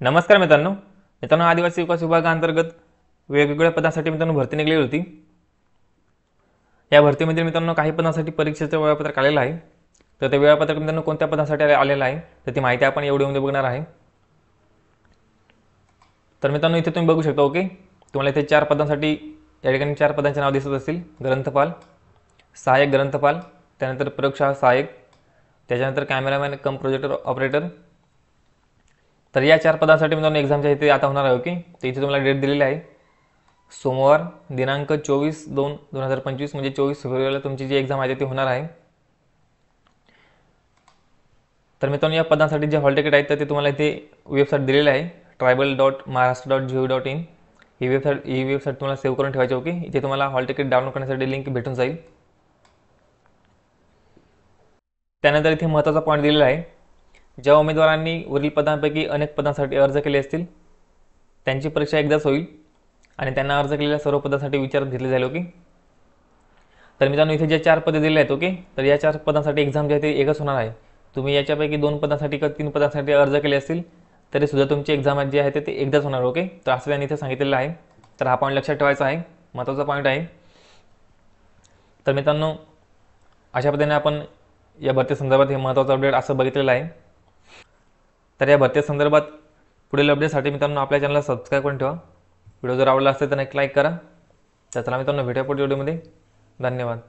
नमस्कार मित्रांनो आदिवासी विकास विभागाअंतर्गत वेगवेगळ्या पदांसाठी मित्रांनो भरती निघाली होती। या भरतीमध्ये मित्रांनो काही पदांसाठी परीक्षेचं वेळापत्रक आलेलं आहे। तर ते वेळापत्रक मित्रांनो कोणत्या पदांसाठी आलेलं आहे तर ती माहिती आपण या व्हिडिओमध्ये बघणार आहे। तर मित्रांनो इथे तुम्ही बघू शकता ओके, तुम्हाला इथे 4 पदांसाठी या ठिकाणी 4 पदांचे नाव दिसत असतील। ग्रंथपाल, सहाय्यक ग्रंथपाल, त्यानंतर प्रयोगशाळा सहाय्यक, त्याच्यानंतर कॅमेरामॅन कम प्रोजेक्टर ऑपरेटर। तर या 4 पदांसाठी मित्रांनो एक्झामच्या इथे आता होणार आहे ओके। तर इथे तुम्हाला डेट दिलेली आहे सोमवार दिनांक 24/2/2025 म्हणजे 24 फेब्रुवारीला तुमची जी एक्झाम आहे ती होणार आहे। तर मित्रांनो या पदांसाठी जे हॉल तिकीट आहेत तर ते तुम्हाला इथे वेबसाईट दिलेली आहे tribal.maharashtra.gov.in। ही वेबसाईट तुम्हाला सेव्ह करून ठेवायची ओके। इथे तुम्हाला हॉल तिकीट डाउनलोड करण्यासाठी लिंक भेटून जाईल। त्यानंतर इथे महत्त्वाचा पॉईंट दिलेला आहे, ज्या उमेदवारांनी वरील पदांपैकी अनेक पदांसाठी अर्ज केले असतील त्यांची परीक्षा एकदाच होईल आणि त्यांना अर्ज केलेल्या सर्व पदांसाठी विचारात घेतले जाईल ओके। तर मित्रांनो इथे जे 4 पदे दिले आहेत ओके, तर या 4 पदांसाठी एक्झाम जे आहे ते एकच होणार आहे। तुम्ही याच्यापैकी 2 पदांसाठी किंवा 3 पदांसाठी अर्ज केले असतील तरी सुद्धा तुमची एक्झाम जी आहे ते एकदाच होणार ओके। तर असं त्यांनी इथे सांगितलेलं आहे। तर हा पॉईंट लक्षात ठेवायचा आहे, महत्त्वाचा पॉईंट आहे। तर मित्रांनो अशा पद्धतीने आपण या भरती संदर्भात हे महत्त्वाचं अपडेट असं बघितलेलं आहे। तर या भरती संदर्भात पुढील अपडेटसाठी मित्रांनो आपल्या चॅनलला सबस्क्राईब करून ठेवा। व्हिडिओ जर आवडला असेल तर एक लाईक करा। तर चला मित्रांनो भेटूया पुढच्या व्हिडिओमध्ये। धन्यवाद।